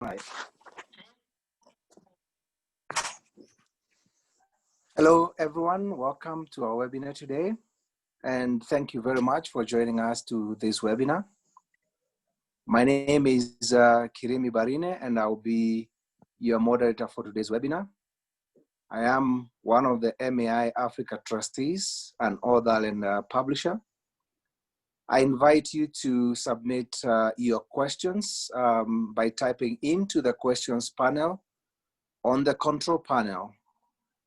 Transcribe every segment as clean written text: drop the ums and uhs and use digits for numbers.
Right. Hello, everyone. Welcome to our webinar today. And thank you very much for joining us to this webinar. My name is Kirimi Barine, and I'll be your moderator for today's webinar. I am one of the MAI-Africa trustees, an author and publisher. I invite you to submit your questions by typing into the questions panel on the control panel.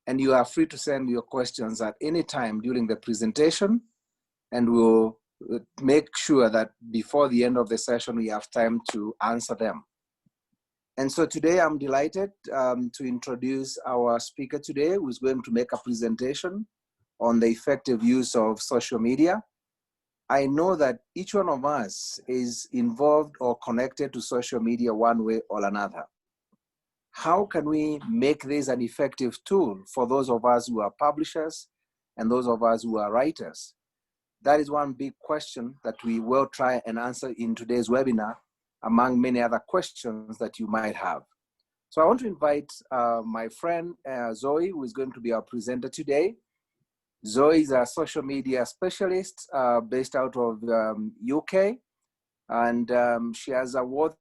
And you are free to send your questions at any time during the presentation, and we'll make sure that before the end of the session, we have time to answer them. And so today I'm delighted to introduce our speaker today, who's going to make a presentation on the effective use of social media. I know that each one of us is involved or connected to social media one way or another. How can we make this an effective tool for those of us who are publishers and those of us who are writers? That is one big question that we will try and answer in today's webinar, among many other questions that you might have. So I want to invite my friend Zoe, who is going to be our presenter today. Zoe is a social media specialist based out of UK. And she has a world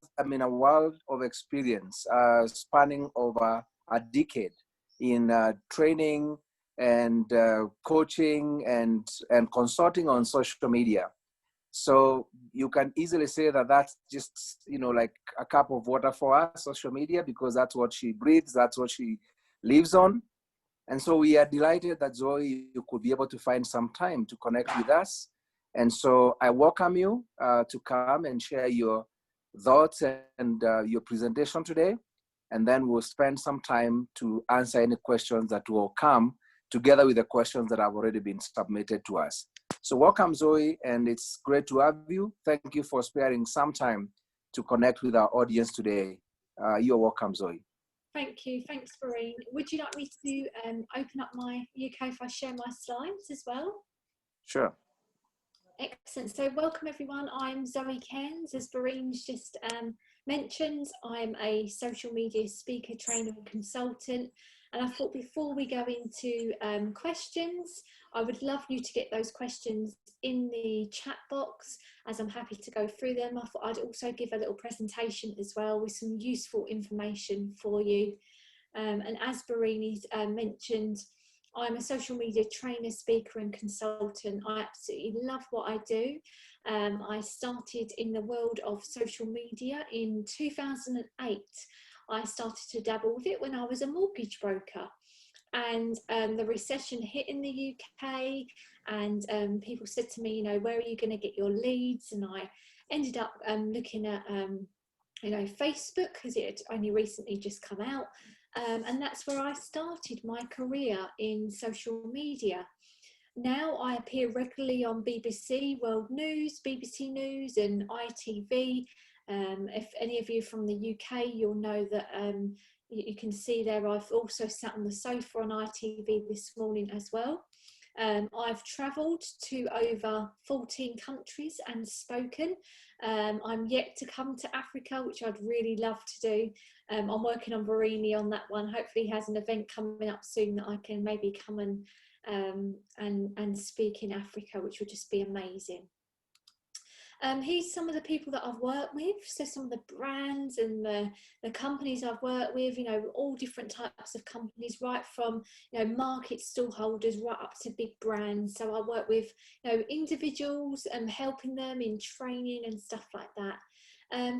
of experience spanning over a decade in training and coaching and consulting on social media. So you can easily say that that's just, like a cup of water for us, social media, because that's what she breathes, that's what she lives on. And so we are delighted that Zoe, you could be able to find some time to connect with us. And so I welcome you to come and share your thoughts and your presentation today. And then we'll spend some time to answer any questions that will come together with the questions that have already been submitted to us. So welcome, Zoe, and it's great to have you. Thank you for sparing some time to connect with our audience today. You're welcome, Zoe. Thank you. Thanks, Barine. Would you like me to open up my UK if I share my slides as well? Sure. Excellent. So welcome everyone. I'm Zoe Cairns, as Barine's just mentioned. I'm a social media speaker, trainer and consultant. And I thought before we go into questions, I would love you to get those questions in the chat box, as I'm happy to go through them. I thought I'd also give a little presentation as well with some useful information for you. And as Barine mentioned, I'm a social media trainer, speaker and consultant. I absolutely love what I do. I started in the world of social media in 2008. I started to dabble with it when I was a mortgage broker. And the recession hit in the UK, and people said to me, where are you going to get your leads? And I ended up looking at, Facebook, because it had only recently just come out. And that's where I started my career in social media. Now I appear regularly on BBC World News, BBC News and ITV. If any of you from the UK, you'll know that you can see there I've also sat on the sofa on ITV this morning as well. I've travelled to over 14 countries and spoken. I'm yet to come to Africa, which I'd really love to do. I'm working on Barine on that one. Hopefully he has an event coming up soon that I can maybe come and speak in Africa, which would just be amazing. Here's some of the people that I've worked with. So some of the brands and the companies I've worked with, all different types of companies, right from, market stallholders right up to big brands. So I work with, individuals and helping them in training and stuff like that.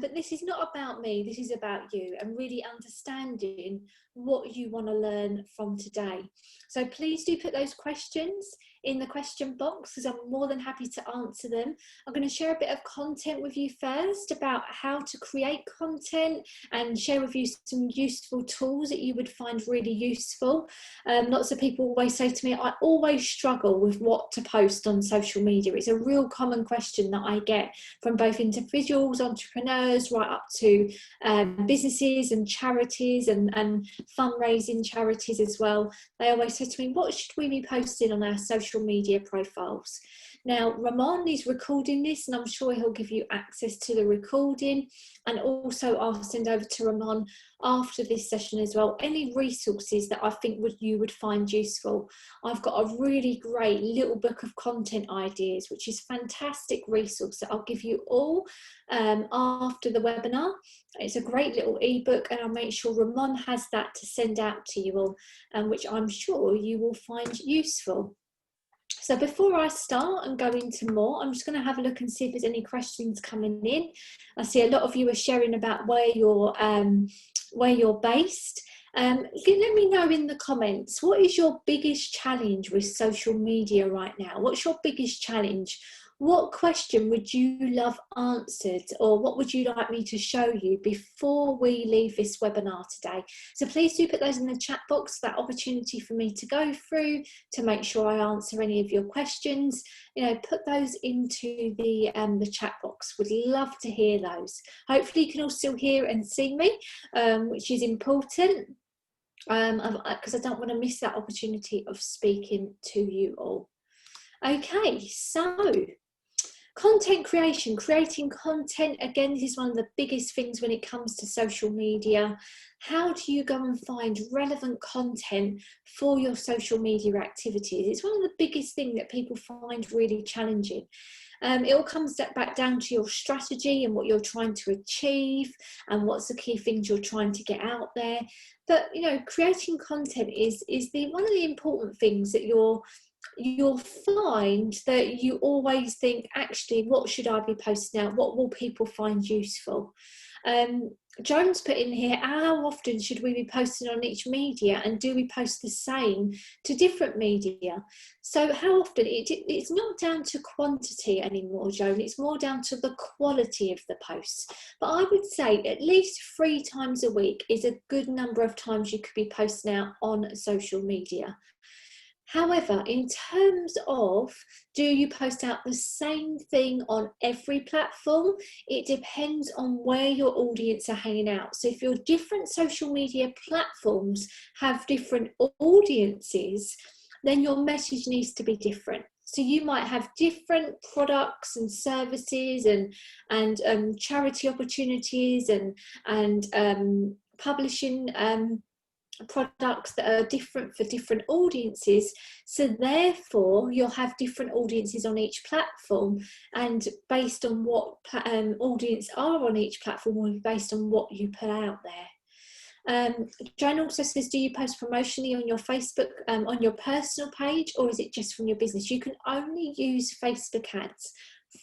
But this is not about me, this is about you and really understanding what you want to learn from today. So please do put those questions in the question box, because I'm more than happy to answer them. I'm going to share a bit of content with you first about how to create content and share with you some useful tools that you would find really useful. Lots of people always say to me, I always struggle with what to post on social media. It's a real common question that I get from both individuals, entrepreneurs, right up to businesses and charities and fundraising charities as well. They always say to me, what should we be posting on our social media profiles? Now, Ramon is recording this, and I'm sure he'll give you access to the recording, and also I'll send over to Ramon after this session as well any resources that I think you would find useful. I've got a really great little book of content ideas, which is a fantastic resource that I'll give you all after the webinar. It's a great little ebook, and I'll make sure Ramon has that to send out to you all, which I'm sure you will find useful. So before I start and go into more, I'm just going to have a look and see if there's any questions coming in. I see a lot of you are sharing about where you're based. Let me know in the comments, what is your biggest challenge with social media right now? What's your biggest challenge? What question would you love answered, or what would you like me to show you before we leave this webinar today? So please do put those in the chat box, that opportunity for me to go through to make sure I answer any of your questions. You know, put those into the chat box. Would love to hear those. Hopefully you can all still hear and see me, which is important, because I don't want to miss that opportunity of speaking to you all. Okay, so content creation, creating content. Again, this is one of the biggest things when it comes to social media. How do you go and find relevant content for your social media activities? It's one of the biggest things that people find really challenging. It all comes back down to your strategy and what you're trying to achieve and what's the key things you're trying to get out there. But, you know, creating content is one of the important things that you'll find that you always think, actually, what should I be posting out? What will people find useful? Joan's put in here, how often should we be posting on each media, and do we post the same to different media? So how often? It's not down to quantity anymore, Joan, it's more down to the quality of the posts. But I would say at least 3 times a week is a good number of times you could be posting out on social media. However, in terms of, do you post out the same thing on every platform? It depends on where your audience are hanging out. So if your different social media platforms have different audiences, then your message needs to be different. So you might have different products and services and charity opportunities and publishing products that are different for different audiences, so therefore you'll have different audiences on each platform, and based on what audience are on each platform will be based on what you put out there. Joan also says, do you post promotionally on your Facebook, on your personal page, or is it just from your business? You can only use Facebook ads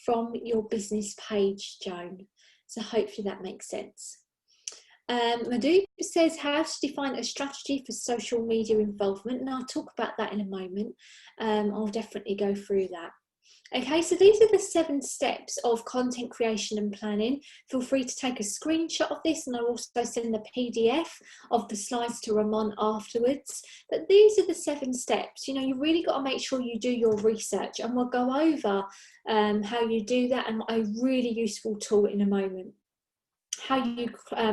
from your business page, Joan, so hopefully that makes sense. Madhu says, how to define a strategy for social media involvement, and I'll talk about that in a moment. I'll definitely go through that. Okay, so these are the 7 steps of content creation and planning. Feel free to take a screenshot of this, and I'll also send the PDF of the slides to Ramon afterwards. But these are the 7 steps. You know, you really got to make sure you do your research, and we'll go over how you do that and a really useful tool in a moment. How you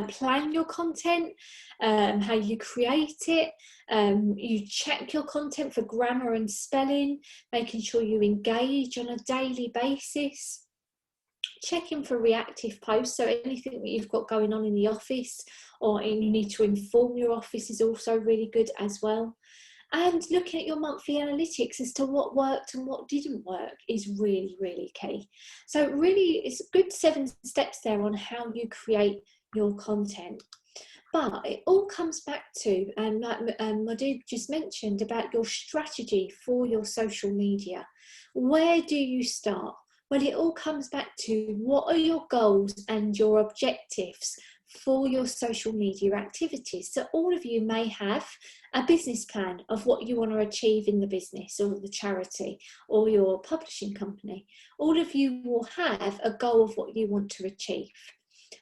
plan your content, how you create it, you check your content for grammar and spelling, making sure you engage on a daily basis, checking for reactive posts, so anything that you've got going on in the office or you need to inform your office is also really good as well. And looking at your monthly analytics as to what worked and what didn't work is really, really key. So really, it's a good 7 steps there on how you create your content. But it all comes back to, like Madhu just mentioned, about your strategy for your social media. Where do you start? Well, it all comes back to, what are your goals and your objectives for your social media activities? So all of you may have a business plan of what you want to achieve in the business or the charity or your publishing company. All of you will have a goal of what you want to achieve.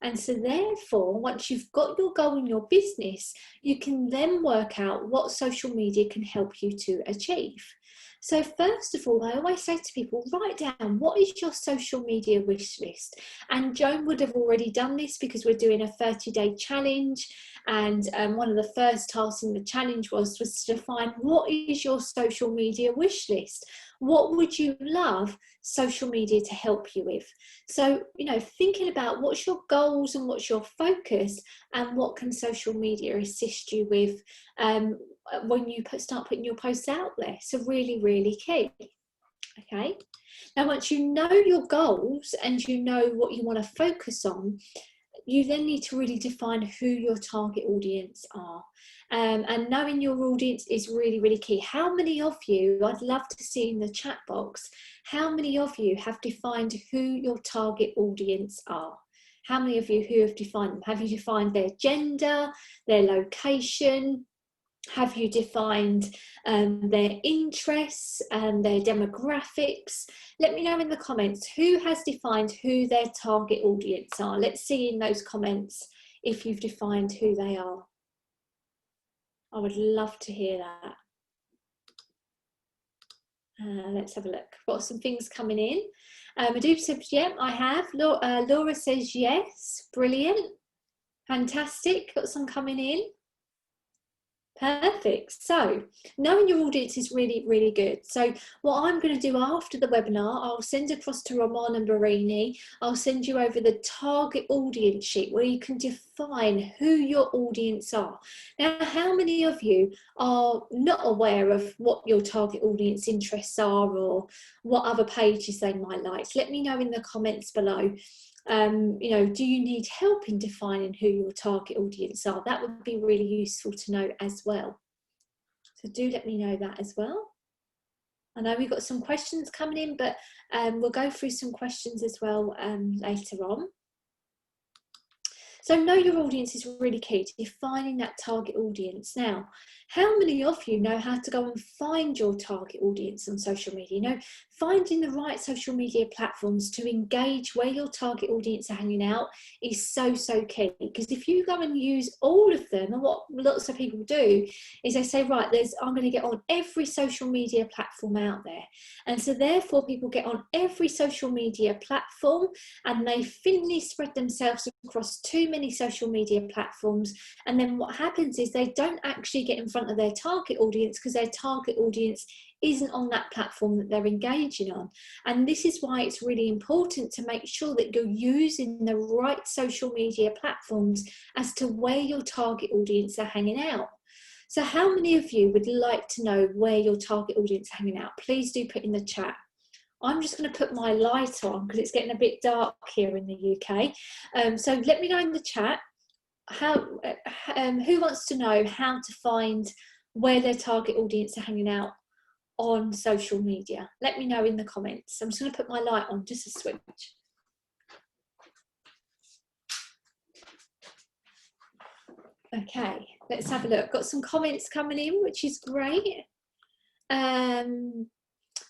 And so therefore, once you've got your goal in your business, you can then work out what social media can help you to achieve. So first of all, I always say to people, write down, what is your social media wish list? And Joan would have already done this because we're doing a 30-day challenge. And one of the first tasks in the challenge was to define, what is your social media wish list? What would you love social media to help you with? So, you know, thinking about what's your goals and what's your focus, and what can social media assist you with when you start putting your posts out there. So really, really key. Okay. Now, once you know your goals and you know what you want to focus on, you then need to really define who your target audience are. And knowing your audience is really, really key. How many of you, I'd love to see in the chat box, how many of you have defined who your target audience are? How many of you who have defined them? Have you defined their gender, their location? Have you defined their interests and their demographics? Let me know in the comments who has defined who their target audience are. Let's see in those comments if you've defined who they are. I would love to hear that. Let's have a look. Got some things coming in. Madhu says, yeah, I have. Laura says yes. Brilliant. Fantastic. Got some coming in. Perfect. So knowing your audience is really, really good. So what I'm going to do after the webinar, I'll send across to Ramon and Barine. I'll send you over the target audience sheet where you can define who your audience are. Now, how many of you are not aware of what your target audience interests are, or what other pages they might like? Let me know in the comments below. You know, do you need help in defining who your target audience are? That would be really useful to know as well. So do let me know that as well. I know we've got some questions coming in, but we'll go through some questions as well later on. So know your audience is really key to defining that target audience. Now, how many of you know how to go and find your target audience on social media? You know, finding the right social media platforms to engage where your target audience are hanging out is so, so key. Because if you go and use all of them, and what lots of people do is they say, right, I'm going to get on every social media platform out there. And so therefore people get on every social media platform and they thinly spread themselves across too many social media platforms, and then what happens is they don't actually get in front of their target audience because their target audience isn't on that platform that they're engaging on. And this is why it's really important to make sure that you're using the right social media platforms as to where your target audience are hanging out. So how many of you would like to know where your target audience are hanging out? Please do put in the chat. I'm just going to put my light on because it's getting a bit dark here in the UK. So let me know in the chat who wants to know how to find where their target audience are hanging out on social media. Let me know in the comments. I'm just going to put my light on just a switch. Okay, let's have a look. Got some comments coming in, which is great.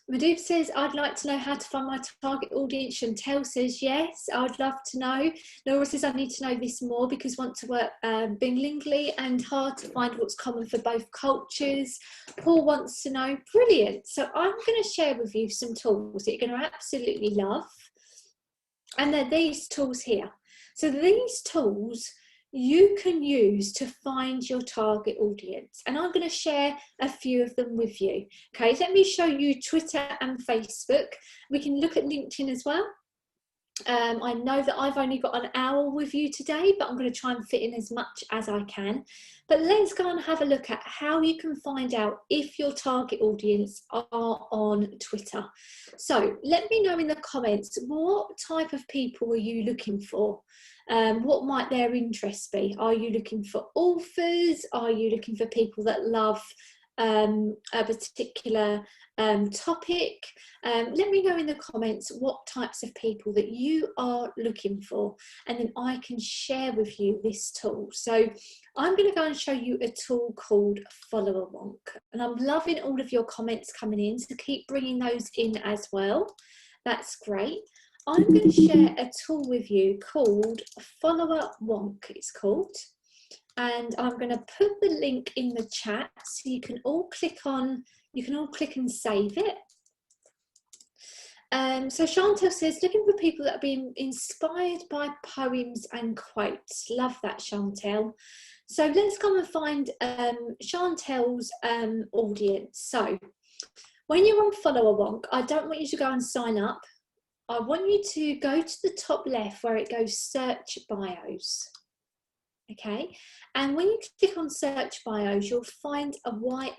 Madhu says, I'd like to know how to find my target audience. Chantel says, yes, I'd love to know. Laura says, I need to know this more because I want to work bilingually and hard to find what's common for both cultures. Paul wants to know. Brilliant. So I'm going to share with you some tools that you're going to absolutely love. And they're these tools here. So these tools you can use to find your target audience, and I'm going to share a few of them with you. Okay, let me show you Twitter and Facebook. We can look at LinkedIn as well. I know that I've only got an hour with you today, but I'm going to try and fit in as much as I can. But let's go and have a look at how you can find out if your target audience are on Twitter. So let me know in the comments, what type of people are you looking for? What might their interests be? Are you looking for authors? Are you looking for people that love a particular topic? Let me know in the comments what types of people that you are looking for, and then I can share with you this tool. So I'm going to go and show you a tool called Follower Wonk, and I'm loving all of your comments coming in, so keep bringing those in as well. That's great. I'm going to share a tool with you called Follower Wonk, it's called. And I'm going to put the link in the chat so you can all click on, and save it. So Chantel says, looking for people that are being inspired by poems and quotes. Love that, Chantel. So let's go and find Chantel's audience. So When you're on Follow a Wonk, I don't want you to go and sign up. I want you to go to the top left where it goes search bios. Okay, and when you click on search bios, you'll find a white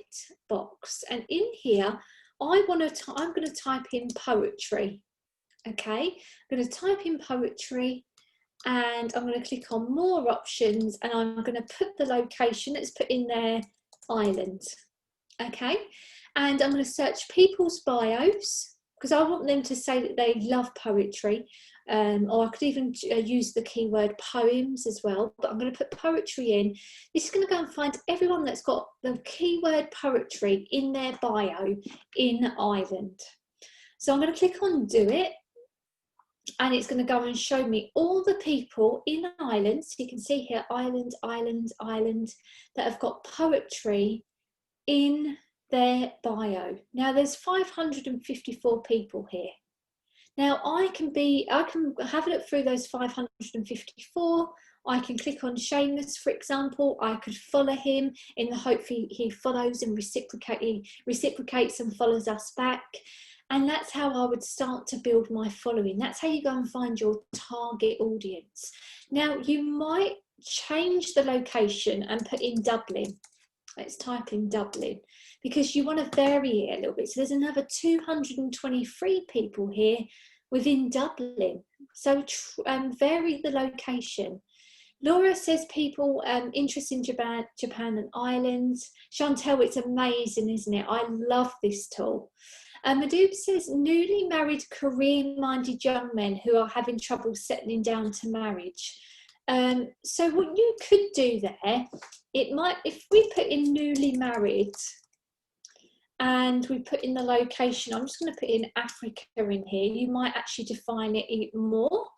box, and in here I'm going to type in poetry. Okay, I'm going to type in poetry, and I'm going to click on more options, and I'm going to put the location that's put in there, Ireland. Okay, and I'm going to search people's bios, because I want them to say that they love poetry, or I could even use the keyword poems as well, but I'm going to put poetry in. This is going to go and find everyone that's got the keyword poetry in their bio in Ireland. So I'm going to click on do it, and it's going to go and show me all the people in Ireland. So you can see here, Ireland, Ireland, Ireland, that have got poetry in their bio. Now there's 554 people here. Now I can have a look through those 554. I can click on Seamus, for example. I could follow him in the hope he follows and reciprocates and follows us back. And that's how I would start to build my following. That's how you go and find your target audience. Now you might change the location and put in Dublin. Let's type in Dublin, because you want to vary it a little bit. So there's another 223 people here within Dublin. So vary the location. Laura says people interested in Japan and Ireland. Chantel, it's amazing, isn't it? I love this tool. Madoob says newly married, career-minded young men who are having trouble settling down to marriage. So what you could do there, if we put in newly married and we put in the location, I'm just going to put in Africa in here, you might actually define it even more.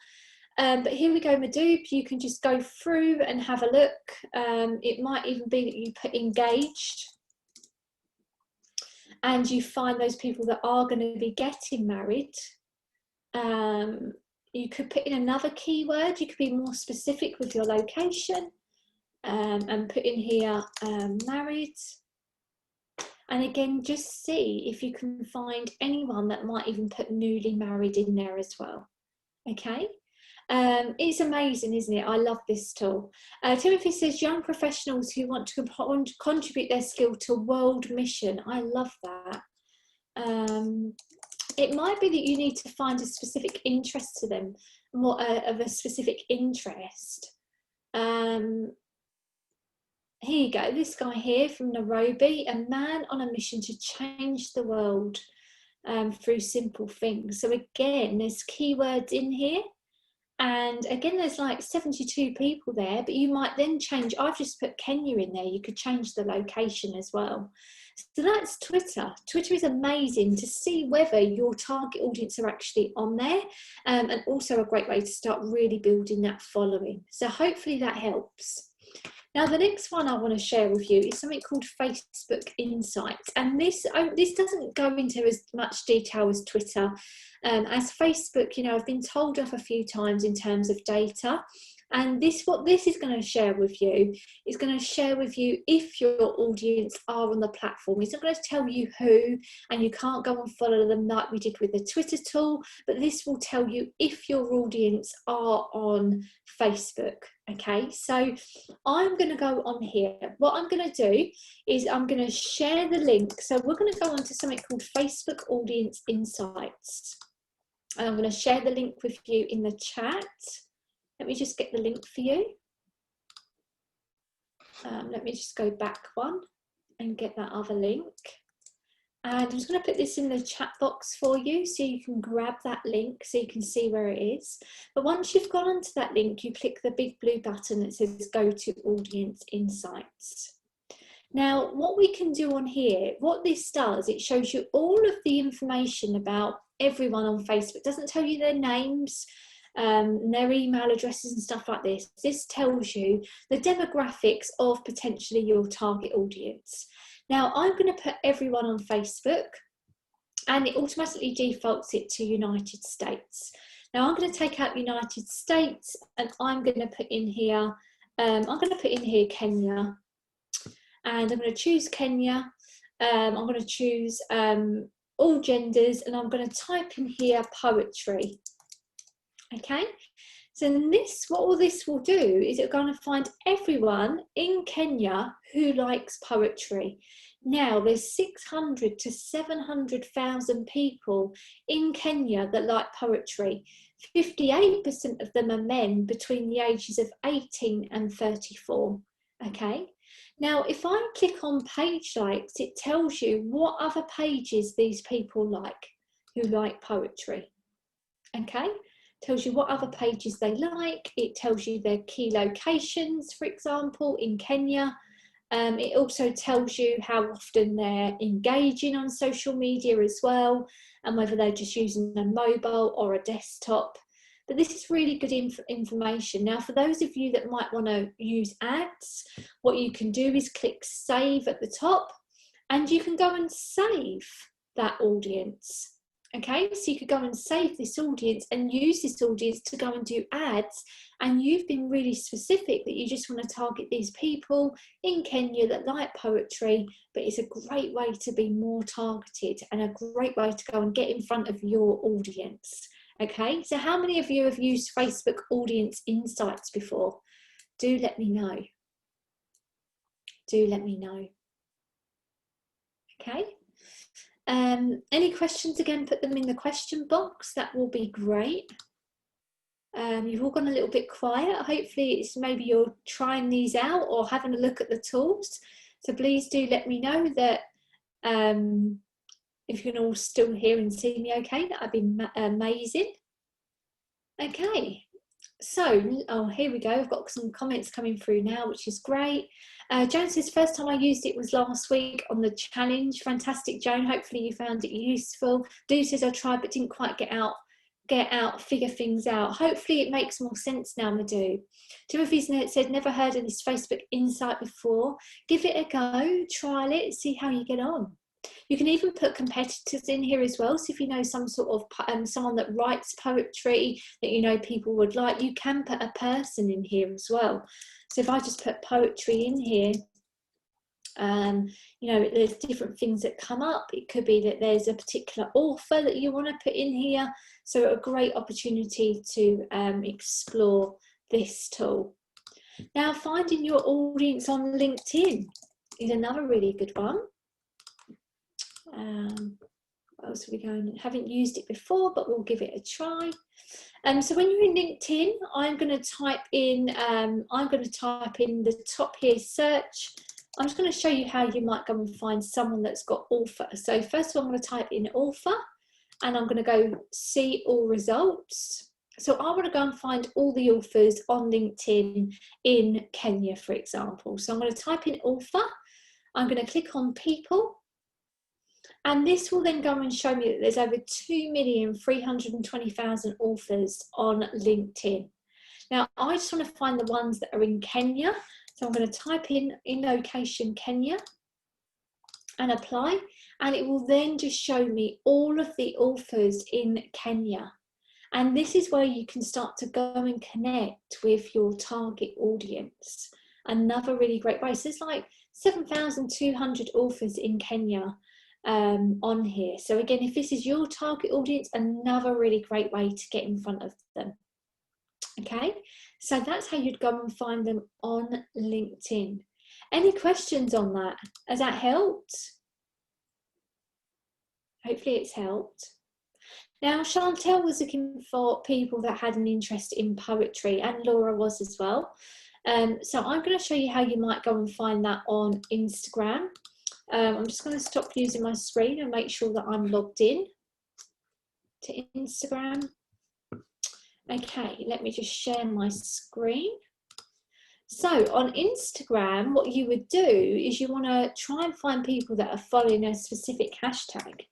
But here we go, Madoob, you can just go through and have a look. It might even be that you put engaged and you find those people that are going to be getting married. You could put in another keyword. You could be more specific with your location, and put in here married. And again, just see if you can find anyone that might even put newly married in there as well. Okay, it's amazing, isn't it? I love this tool. Timothy says young professionals who want to contribute their skill to a world mission. I love that. It might be that you need to find a specific interest to them, more of a specific interest. Here you go, this guy here from Nairobi, a man on a mission to change the world through simple things. So again, there's keywords in here. And again, there's like 72 people there, but you might then change. I've just put Kenya in there. You could change the location as well. So that's Twitter. Twitter is amazing to see whether your target audience are actually on there, and also a great way to start really building that following. So hopefully that helps. Now, the next one I want to share with you is something called Facebook Insights. And this doesn't go into as much detail as Twitter. As Facebook, you know, I've been told off a few times in terms of data. And what this is going to share with you is going to share with you if your audience are on the platform. It's not going to tell you who, and you can't go and follow them like we did with the Twitter tool, but this will tell you if your audience are on Facebook. Okay, so I'm going to go on here. What I'm going to do is I'm going to share the link. So we're going to go on to something called Facebook Audience Insights. And I'm going to share the link with you in the chat. Let me just get the link for you. Let me just go back one and get that other link. And I'm just going to put this in the chat box for you so you can grab that link so you can see where it is. But once you've gone onto that link, you click the big blue button that says Go to Audience Insights. Now, what we can do on here, what this does, it shows you all of the information about everyone on Facebook. It doesn't tell you their names, their email addresses and stuff like this. This tells you the demographics of potentially your target audience. Now I'm going to put everyone on Facebook, and it automatically defaults it to United States. Now I'm going to take out United States, and I'm going to put in here, Kenya, and I'm going to choose Kenya. I'm going to choose all genders, and I'm going to type in here poetry. Okay, so this, what all this will do is it's going to find everyone in Kenya who likes poetry. Now there's 600 to 700,000 people in Kenya that like poetry. 58% of them are men between the ages of 18 and 34. Okay, now if I click on page likes, it tells you what other pages these people like who like poetry. Okay, tells you what other pages they like. It tells you their key locations, for example, in Kenya. It also tells you how often they're engaging on social media as well, and whether they're just using a mobile or a desktop. But this is really good information. Now, for those of you that might want to use ads, what you can do is click save at the top, and you can go and save that audience. Okay, so you could go and save this audience and use this audience to go and do ads, and you've been really specific that you just want to target these people in Kenya that like poetry. But it's a great way to be more targeted and a great way to go and get in front of your audience. Okay, so how many of you have used Facebook Audience Insights before? Do let me know. Do let me know. Okay. Any questions, again, put them in the question box. That will be great. You've all gone a little bit quiet. Hopefully it's maybe you're trying these out or having a look at the tools. So please do let me know that if you can all still hear and see me okay, that would be amazing. Okay, so, oh, here we go. I've got some comments coming through now, which is great. Joan says, first time I used it was last week on the challenge. Fantastic, Joan. Hopefully you found it useful. Do says I tried but didn't quite get out, figure things out. Hopefully it makes more sense now, Madhu. Timothy said, never heard of this Facebook Insight before. Give it a go, trial it, see how you get on. You can even put competitors in here as well. So if you know some sort of someone that writes poetry that you know people would like, you can put a person in here as well. So if I just put poetry in here, you know, there's different things that come up. It could be that there's a particular author that you want to put in here. So a great opportunity to explore this tool. Now, finding your audience on LinkedIn is another really good one. What else are we going? Haven't used it before, but we'll give it a try. So when you're in LinkedIn, I'm going to type in the top here, search. I'm just going to show you how you might go and find someone that's got author. So first of all, I'm going to type in author, and I'm going to go see all results. So I want to go and find all the authors on LinkedIn in Kenya, for example. So I'm going to type in author. I'm going to click on people. And this will then go and show me that there's over 2,320,000 authors on LinkedIn. Now, I just want to find the ones that are in Kenya. So I'm going to type in location Kenya and apply. And it will then just show me all of the authors in Kenya. And this is where you can start to go and connect with your target audience. Another really great way. So it's like 7,200 authors in Kenya. On here. So again, if this is your target audience, another really great way to get in front of them. Okay, so that's how you'd go and find them on LinkedIn. Any questions on that? Has that helped? Hopefully it's helped. Now, Chantel was looking for people that had an interest in poetry, and Laura was as well. So I'm going to show you how you might go and find that on Instagram. I'm just going to stop using my screen and make sure that I'm logged in to Instagram. Okay, let me just share my screen. So on Instagram, what you would do is you want to try and find people that are following a specific hashtag.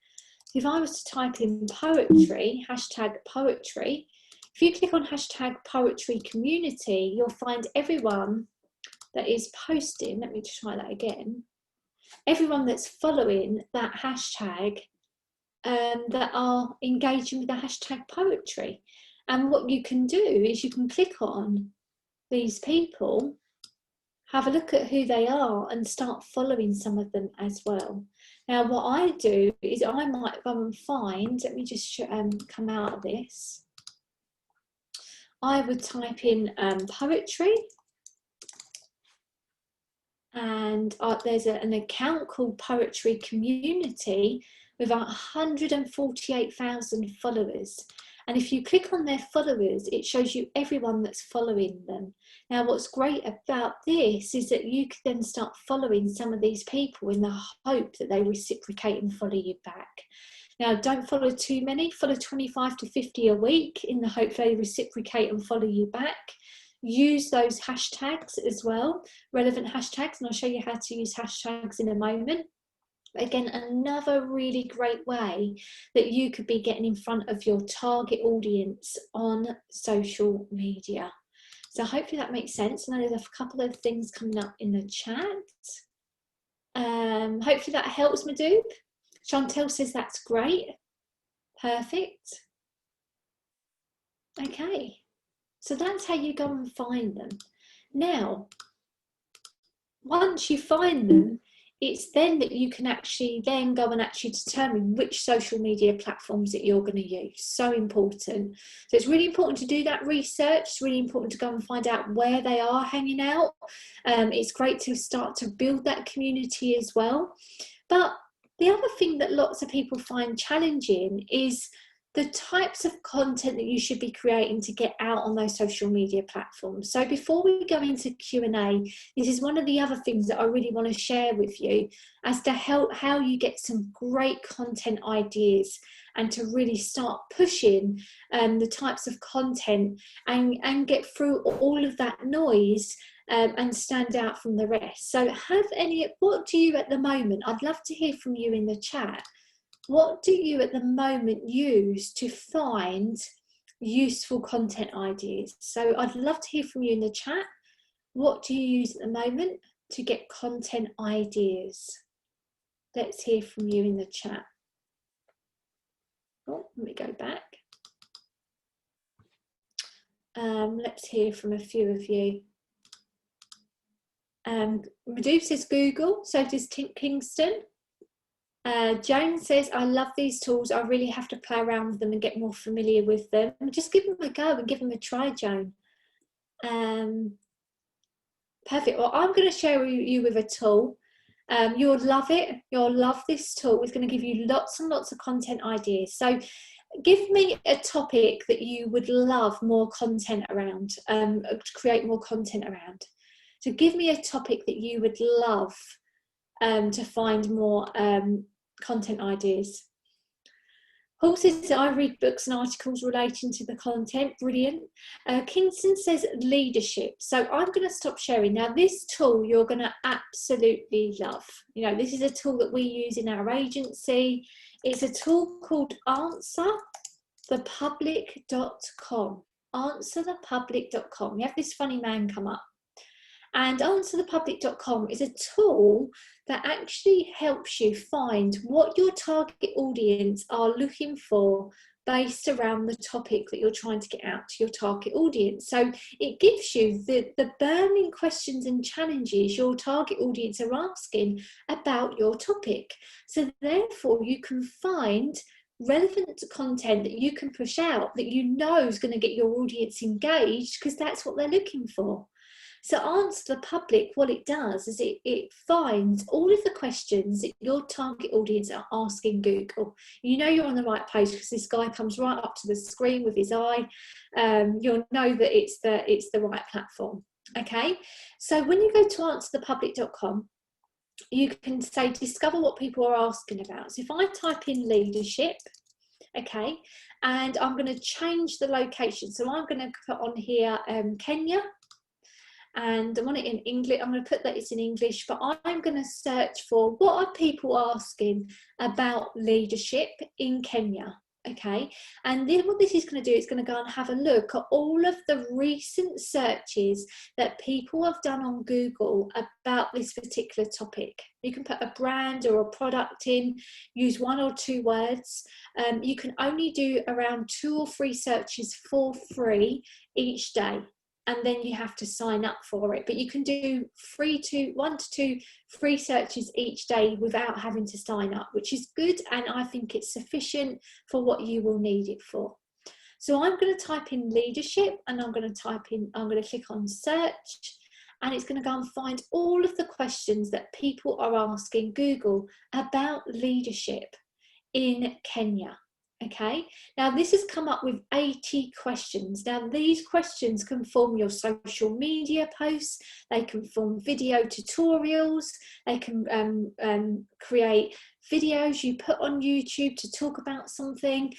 If I was to type in poetry, hashtag poetry, if you click on hashtag poetry community, you'll find everyone that is posting. Let me just try that again. Everyone that's following that hashtag that are engaging with the hashtag poetry. And what you can do is you can click on these people, have a look at who they are and start following some of them as well. Now, what I do is I might go and find, let me just come out of this. I would type in poetry, and there's an account called Poetry Community with 148,000 followers. And if you click on their followers, it shows you everyone that's following them. Now, what's great about this is that you can then start following some of these people in the hope that they reciprocate and follow you back. Now, don't follow too many, follow 25 to 50 a week in the hope they reciprocate and follow you back. Use those hashtags as well, relevant hashtags, and I'll show you how to use hashtags in a moment. Again, another really great way that you could be getting in front of your target audience on social media. So hopefully that makes sense. And there's a couple of things coming up in the chat. Hopefully that helps, Madhub. Chantel says that's great. Perfect. Okay. So that's how you go and find them. Now, once you find them, it's then that you can actually then go and actually determine which social media platforms that you're going to use. So important. So it's really important to do that research. It's really important to go and find out where they are hanging out. It's great to start to build that community as well. But the other thing that lots of people find challenging is the types of content that you should be creating to get out on those social media platforms. So before we go into Q&A, this is one of the other things that I really want to share with you as to how you get some great content ideas and to really start pushing the types of content and get through all of that noise and stand out from the rest. So what do you at the moment? I'd love to hear from you in the chat. What do you at the moment use to find useful content ideas? So I'd love to hear from you in the chat. What do you use at the moment to get content ideas? Let's hear from you in the chat. Oh, let me go back. Let's hear from a few of you. Madhu says Google, so does Kingston. Joan says, I love these tools. I really have to play around with them and get more familiar with them. Just give them a go and give them a try, Joan. Perfect. Well, I'm going to share you with a tool. You'll love it. You'll love this tool. It's going to give you lots and lots of content ideas. So give me a topic that you would love more content around, to create more content around. So give me a topic that you would love to find more content ideas. Paul says, I read books and articles relating to the content. Brilliant. Kingston says leadership. So I'm going to stop sharing. Now, this tool you're going to absolutely love. You know, this is a tool that we use in our agency. It's a tool called answerthepublic.com. Answerthepublic.com. You have this funny man come up. And answerthepublic.com is a tool that actually helps you find what your target audience are looking for based around the topic that you're trying to get out to your target audience. So it gives you the burning questions and challenges your target audience are asking about your topic. So therefore you can find relevant content that you can push out that you know is going to get your audience engaged, because that's what they're looking for. So Answer the Public, what it does is it finds all of the questions that your target audience are asking Google. You know you're on the right page because this guy comes right up to the screen with his eye. You'll know that it's the right platform. Okay, so when you go to answerthepublic.com, you can say discover what people are asking about. So if I type in leadership, okay, and I'm going to change the location. So I'm going to put on here Kenya. And I want it in English. I'm going to put that it's in English, but I'm going to search for what are people asking about leadership in Kenya. Okay, and then what this is going to do, it's going to go and have a look at all of the recent searches that people have done on Google about this particular topic. You can put a brand or a product in, use 1 or 2 words. You can only do around 2 or 3 searches for free each day. and then you have to sign up for it. But you can do 1 to 2 free searches each day without having to sign up, which is good, and I think it's sufficient for what you will need it for. So I'm going to type in leadership, and I'm going to click on search, and it's going to go and find all of the questions that people are asking Google about leadership in Kenya. Okay, now this has come up with 80 questions. Now these questions can form your social media posts, they can form video tutorials, they can create videos you put on YouTube to talk about something.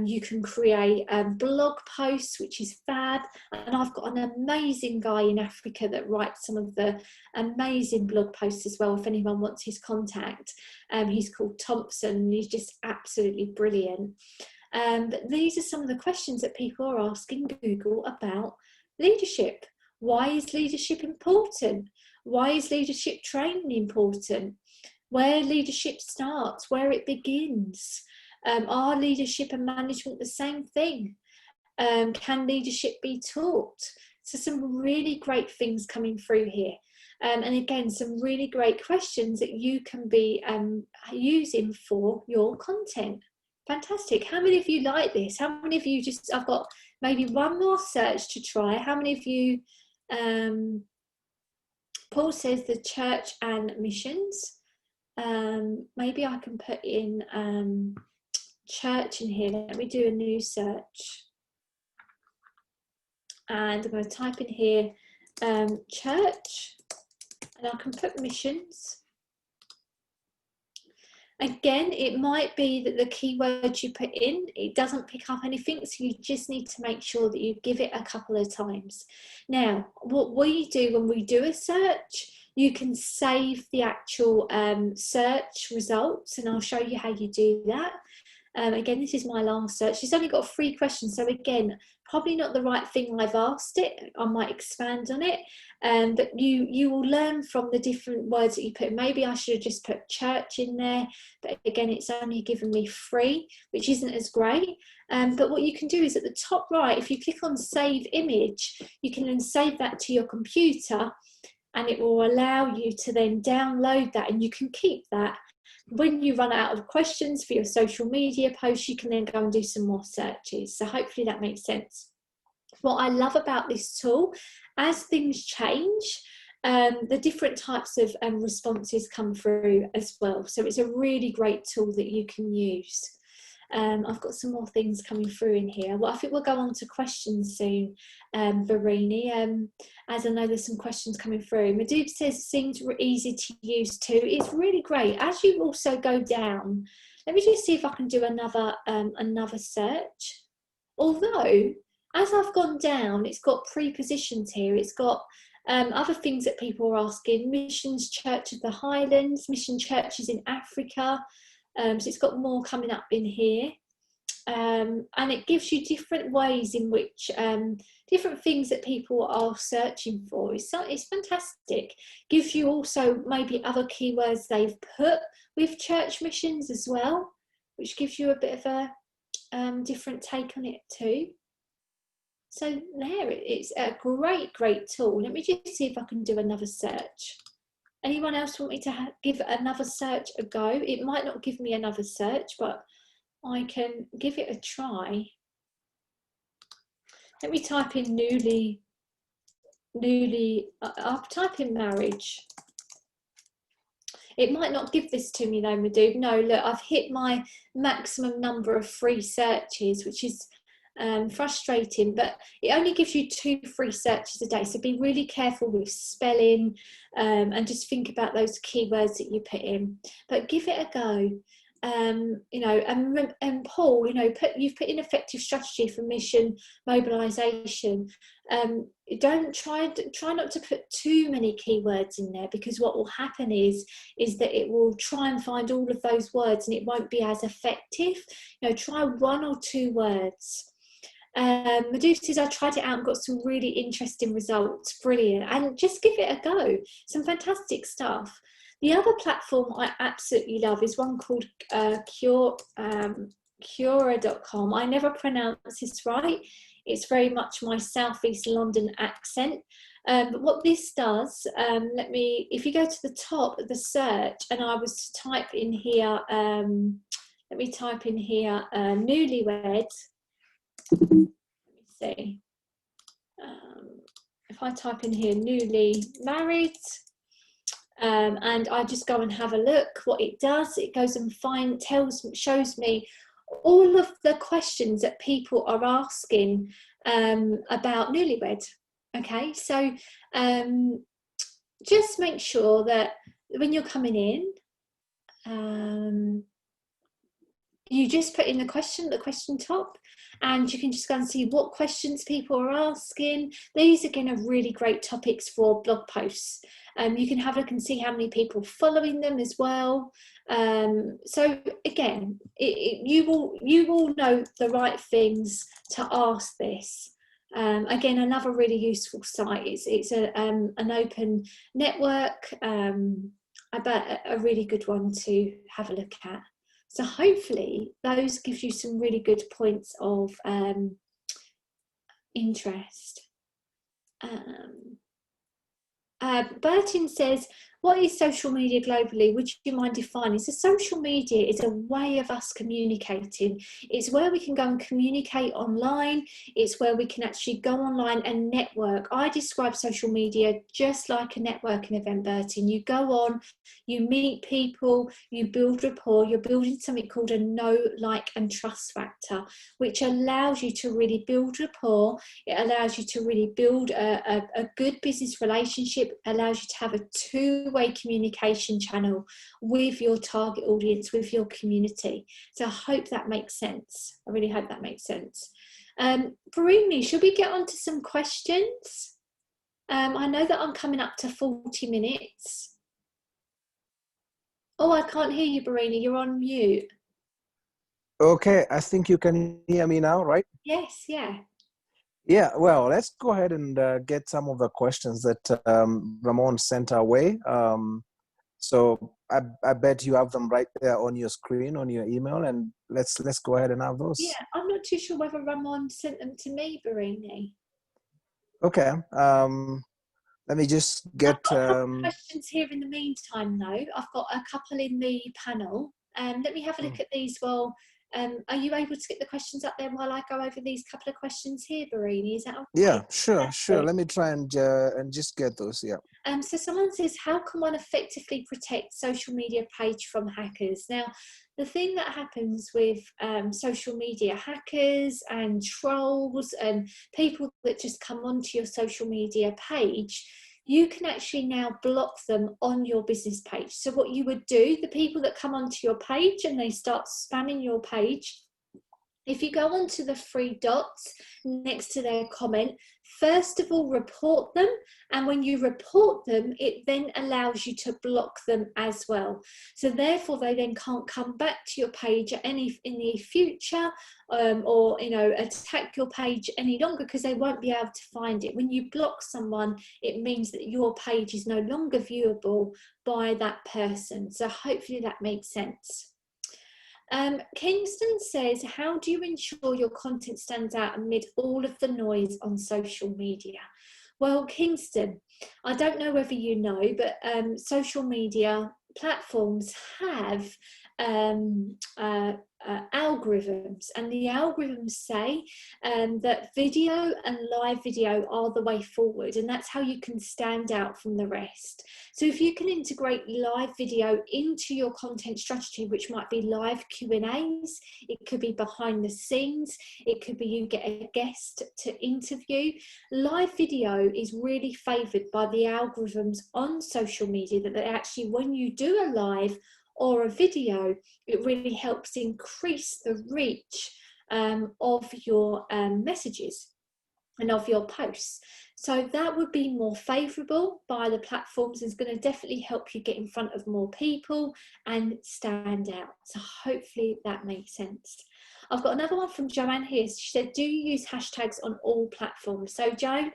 You can create blog posts, which is fab. And I've got an amazing guy in Africa that writes some of the amazing blog posts as well, if anyone wants his contact. He's called Thompson, and he's just absolutely brilliant. But these are some of the questions that people are asking Google about leadership. Why is leadership important? Why is leadership training important? Where leadership starts, where it begins. Are leadership and management the same thing? Can leadership be taught? So some really great things coming through here. And again, some really great questions that you can be using for your content. Fantastic. How many of you like this? How many of you I've got maybe one more search to try. How many of you, Paul says the church and missions. Maybe I can put in church in here. Let me do a new search. And I'm going to type in here church, and I can put missions. Again, it might be that the keywords you put in, it doesn't pick up anything, so you just need to make sure that you give it a couple of times. Now, what we do when we do a search, you can save the actual search results, and I'll show you how you do that. Again, this is my last search. It's only got 3 questions, so again, probably not the right thing I've asked it. I might expand on it, but you will learn from the different words that you put. Maybe I should have just put church in there, but again, it's only given me 3, which isn't as great. But what you can do is at the top right, if you click on save image, you can then save that to your computer, and it will allow you to then download that, and you can keep that. When you run out of questions for your social media posts, you can then go and do some more searches. So hopefully that makes sense. What I love about this tool, as things change, the different types of responses come through as well. So it's a really great tool that you can use. I've got some more things coming through in here. Well, I think we'll go on to questions soon, Barine, as I know there's some questions coming through. Madhub says, seems easy to use too. It's really great. As you also go down, let me just see if I can do another search. Although, as I've gone down, it's got pre-positions here. It's got other things that people are asking. Missions Church of the Highlands, mission churches in Africa. So it's got more coming up in here, and it gives you different ways in which different things that people are searching for. It's fantastic. Gives you also maybe other keywords they've put with church missions as well, which gives you a bit of a different take on it too. So there, it's a great tool. Let me just see if I can do another search. Anyone else want me to give another search a go? It might not give me another search, but I can give it a try. Let me type in I'll type in marriage. It might not give this to me though, Madhub. No, look, I've hit my maximum number of free searches, which is frustrating, but it only gives you 2 free searches a day, so be really careful with spelling, and just think about those keywords that you put in, but give it a go. You know, and Paul, you know, you've put in effective strategy for mission mobilization. Don't try not to put too many keywords in there, because what will happen is that it will try and find all of those words and it won't be as effective. You know, try 1 or 2 words. Madhub says, I tried it out and got some really interesting results. Brilliant. And just give it a go. Some fantastic stuff. The other platform I absolutely love is one called Cura.com. I never pronounce this right. It's very much my Southeast London accent. But what this does, if you go to the top of the search, and I was to type in here, let me type in here, newlywed. Let me see. If I type in here, newly married, and I just go and have a look, what it does, it goes and shows me all of the questions that people are asking about newlywed. Okay, so just make sure that when you're coming in, you just put in the question top, and you can just go and see what questions people are asking. These again are really great topics for blog posts. You can have a look and see how many people are following them as well. So again, you will know the right things to ask this. Again, another really useful site. It's an open network, but a really good one to have a look at. So hopefully those gives you some really good points of interest. Bertin says, what is social media globally? Would you mind defining? So social media is a way of us communicating. It's where we can go and communicate online. It's where we can actually go online and network. I describe social media just like a networking event, Bertin. You go on, you meet people, you build rapport, you're building something called a know, like and trust factor, which allows you to really build rapport. It allows you to really build a good business relationship, allows you to have a two-way communication channel with your target audience, with your community. So I hope that makes sense. I really hope that makes sense. Barine, should we get on to some questions? I know that I'm coming up to 40 minutes. Oh, I can't hear you, Barine. You're on mute. Okay, I think you can hear me now, right? Yes, yeah. Yeah, well, let's go ahead and get some of the questions that Ramon sent our way. So I bet you have them right there on your screen, on your email, and let's go ahead and have those. Yeah, I'm not too sure whether Ramon sent them to me, Barine. Okay. Let me just get... I've got a couple of questions here in the meantime, though. I've got a couple in the panel. Let me have a look at these. Well, are you able to get the questions up there while I go over these couple of questions here, Barine? Is that okay? Yeah, sure. Let me try and just get those. Yeah. So someone says, how can one effectively protect social media page from hackers? Now, the thing that happens with social media hackers and trolls and people that just come onto your social media page, you can actually now block them on your business page. So what you would do, the people that come onto your page and they start spamming your page, if you go onto the three dots next to their comment, first of all, report them. And when you report them, it then allows you to block them as well. So therefore, they then can't come back to your page in the future or, attack your page any longer, because they won't be able to find it. When you block someone, it means that your page is no longer viewable by that person. So hopefully that makes sense. Kingston says, how do you ensure your content stands out amid all of the noise on social media? Well, Kingston, I don't know whether you know, but social media platforms have algorithms, and the algorithms say that video and live video are the way forward, and that's how you can stand out from the rest. So if you can integrate live video into your content strategy, which might be live Q&As, it could be behind the scenes, it could be you get a guest to interview. Live video is really favoured by the algorithms on social media, that they actually, when you do a live or a video, it really helps increase the reach of your messages and of your posts. So that would be more favourable by the platforms. It's going to definitely help you get in front of more people and stand out. So hopefully that makes sense. I've got another one from Joanne here. She said, do you use hashtags on all platforms? So Joan,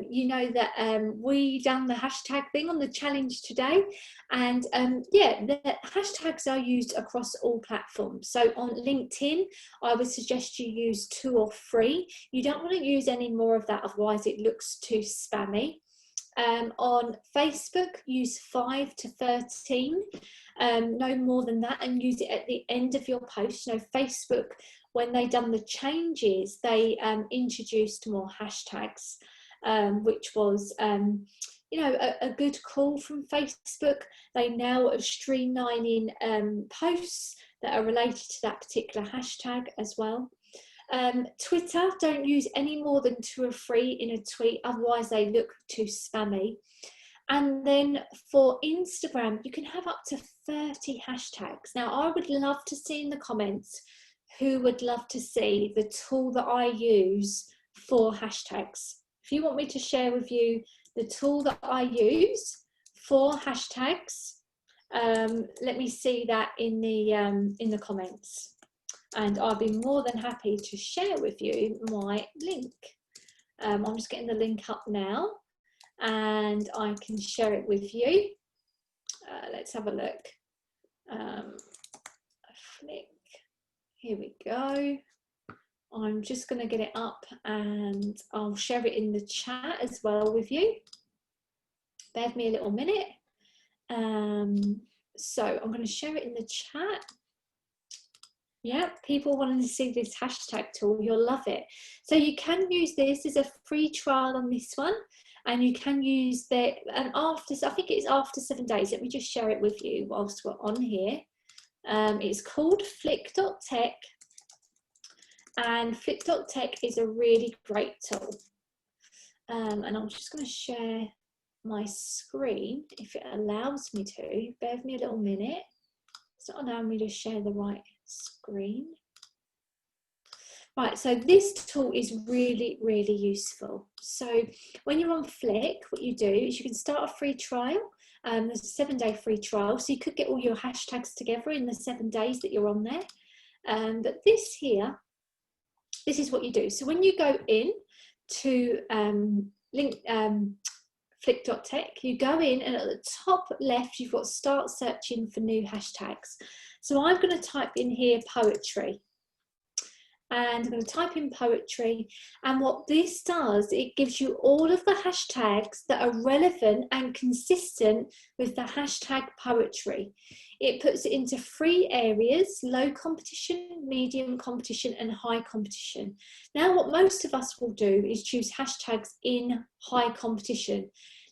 you know that we done the hashtag thing on the challenge today, and yeah, the hashtags are used across all platforms. So on LinkedIn, I would suggest you use 2 or 3. You don't want to use any more of that, otherwise it looks too spammy. On Facebook, use 5 to 13, no more than that, and use it at the end of your post. You know, Facebook, when they done the changes, they introduced more hashtags, which was you know, a good call from Facebook. They now are streamlining posts that are related to that particular hashtag as well. Twitter, don't use any more than 2 or 3 in a tweet, otherwise they look too spammy. And then for Instagram, you can have up to 30 hashtags. Now, I would love to see in the comments who would love to see the tool that I use for hashtags. If you want me to share with you the tool that I use for hashtags, let me see that in the comments. And I'll be more than happy to share with you my link. I'm just getting the link up now, and I can share it with you. Let's have a look. Flick. Here we go. I'm just going to get it up, and I'll share it in the chat as well with you. Bear with me a little minute. So I'm going to share it in the chat. Yeah, people wanting to see this hashtag tool, you'll love it. So you can use this as a free trial on this one, and you can use that, and after, I think it's after 7 days. Let me just share it with you whilst we're on here. It's called Flick.tech, and Flick.tech is a really great tool. And I'm just going to share my screen if it allows me to. Bear with me a little minute. It's not allowing me to share the right screen. Right, so this tool is really, really useful. So when you're on Flick, what you do is you can start a free trial. There's a 7-day free trial, so you could get all your hashtags together in the 7 days that you're on there. But this here, this is what you do. So when you go in to Flick.tech, you go in, and at the top left you've got start searching for new hashtags. So I'm going to type in here poetry, and I'm going to type in poetry, and what this does, it gives you all of the hashtags that are relevant and consistent with the hashtag poetry. It puts it into 3 areas: low competition, medium competition, and high competition. Now what most of us will do is choose hashtags in high competition.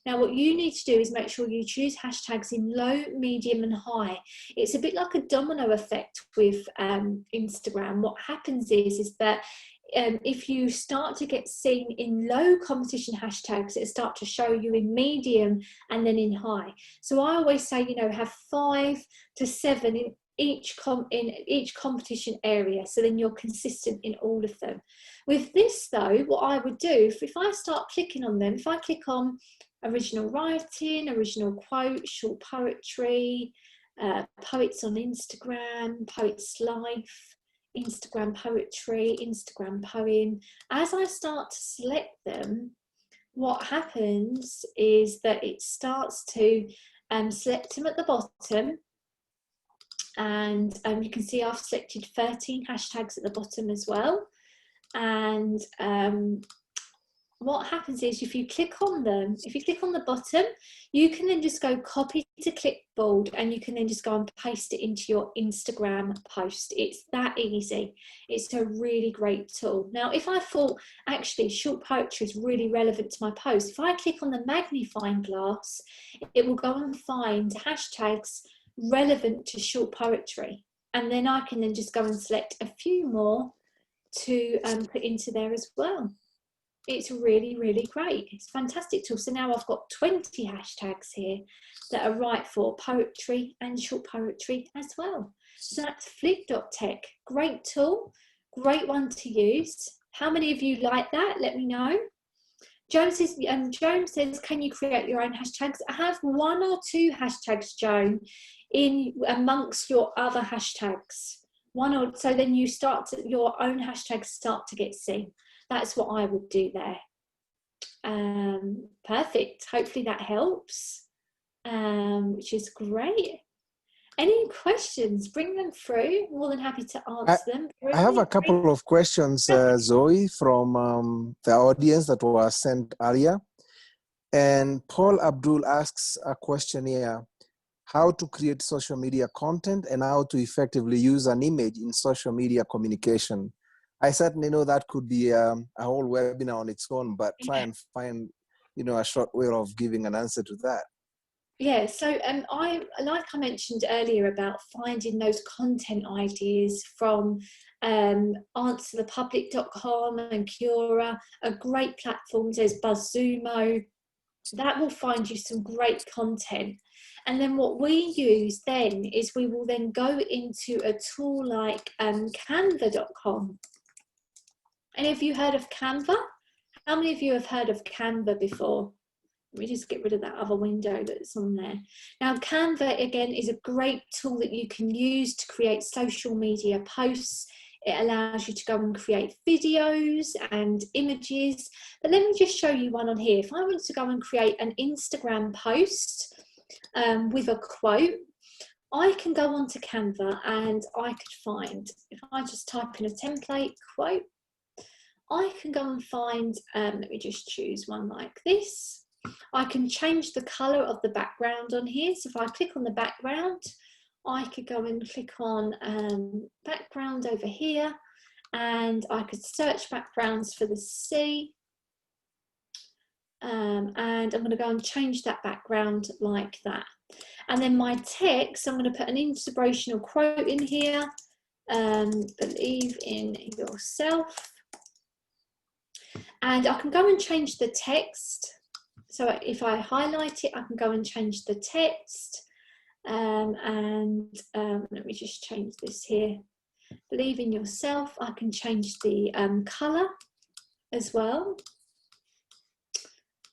Now what you need to do is make sure you choose hashtags in low, medium and high. It's a bit like a domino effect with Instagram. What happens is that if you start to get seen in low competition hashtags, it start to show you in medium and then in high. So I always say, you know, have 5 to 7 in each competition area, so then you're consistent in all of them. With this though, what I would do, if I start clicking on them, if I click on original writing, original quote, short poetry, poets on Instagram, poets life, Instagram poetry, Instagram poem, as I start to select them, what happens is that it starts to select them at the bottom, and you can see I've selected 13 hashtags at the bottom as well. And what happens is if you click on them, if you click on the bottom, you can then just go copy to clipboard, and you can then just go and paste it into your Instagram post. It's that easy. It's a really great tool. Now, if I thought actually short poetry is really relevant to my post, if I click on the magnifying glass, it will go and find hashtags relevant to short poetry. And then I can then just go and select a few more to put into there as well. It's really, really great. It's a fantastic tool. So now I've got 20 hashtags here that are right for poetry and short poetry as well. So that's Flick.tech. Great tool, great one to use. How many of you like that? Let me know. Joan says, can you create your own hashtags? I have 1 or 2 hashtags, Joan, in amongst your other hashtags. so then you start to, your own hashtags start to get seen. That's what I would do there. Perfect. Hopefully that helps, which is great. Any questions? Bring them through. More than happy to answer them. I have a couple of questions, Zoe, from the audience that was sent earlier. And Paul Abdul asks a question here: how to create social media content and how to effectively use an image in social media communication. I certainly know that could be a whole webinar on its own, but try and find, a short way of giving an answer to that. Yeah, so like I mentioned earlier about finding those content ideas from answerthepublic.com and Cura are great platforms. There's BuzzSumo. That will find you some great content. And then what we use then is we will then go into a tool like canva.com. Any of you heard of Canva? How many of you have heard of Canva before? Let me just get rid of that other window that's on there. Now, Canva, again, is a great tool that you can use to create social media posts. It allows you to go and create videos and images. But let me just show you one on here. If I want to go and create an Instagram post with a quote, I can go onto Canva and I could find, if I just type in a template quote, I can go and find, let me just choose one like this. I can change the colour of the background on here. So if I click on the background, I could go and click on background over here, and I could search backgrounds for the sea. And I'm going to go and change that background like that. And then my text, I'm going to put an inspirational quote in here. Believe in yourself. And I can go and change the text. So if I highlight it, I can go and change the text. Let me just change this here. Believe in yourself. I can change the colour as well.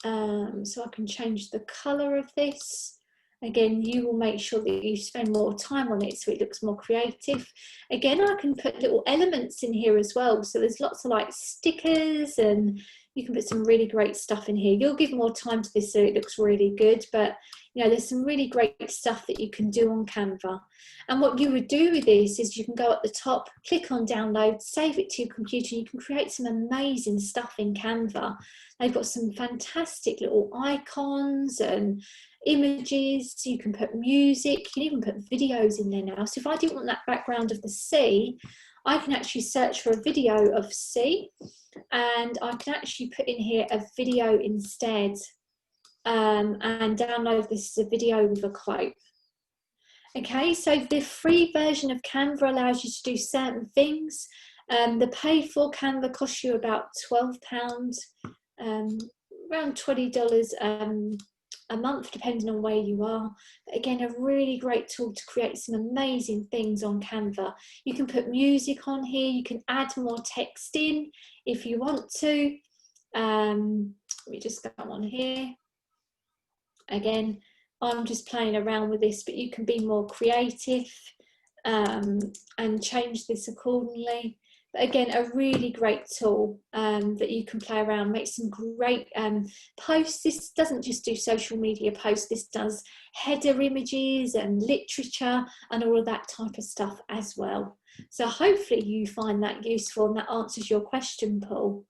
So I can change the colour of this. Again, you will make sure that you spend more time on it so it looks more creative. Again, I can put little elements in here as well. So there's lots of like stickers, and you can put some really great stuff in here. You'll give more time to this so it looks really good, but there's some really great stuff that you can do on Canva. And what you would do with this is you can go at the top, click on download, save it to your computer, and you can create some amazing stuff in Canva. They've got some fantastic little icons and images. You can put music, you can even put videos in there now. So if I didn't want that background of the sea, I can actually search for a video of sea, and I can actually put in here a video instead, and download this as a video with a quote. Okay, so the free version of Canva allows you to do certain things. The paid for Canva costs you about £12, around $20 a month, depending on where you are. But again, a really great tool to create some amazing things on Canva. You can put music on here, you can add more text in if you want to. Let me just go on here. Again, I'm just playing around with this, but you can be more creative and change this accordingly. But again, a really great tool that you can play around, make some great posts. This doesn't just do social media posts, this does header images and literature and all of that type of stuff as well. So hopefully you find that useful and that answers your question, Paul.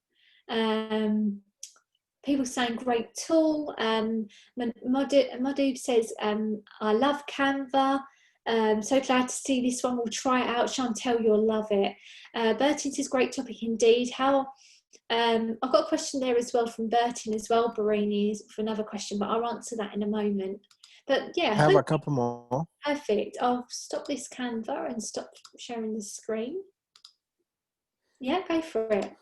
People saying great tool. Madhub says, I love Canva. So glad to see this one. We'll try it out. Chantel, you'll love it. Bertin says, great topic indeed. I've got a question there as well from Bertin as well, Barine, for another question, but I'll answer that in a moment. But yeah, I have a couple more. Perfect. I'll stop this Canva and stop sharing the screen. Yeah, go for it.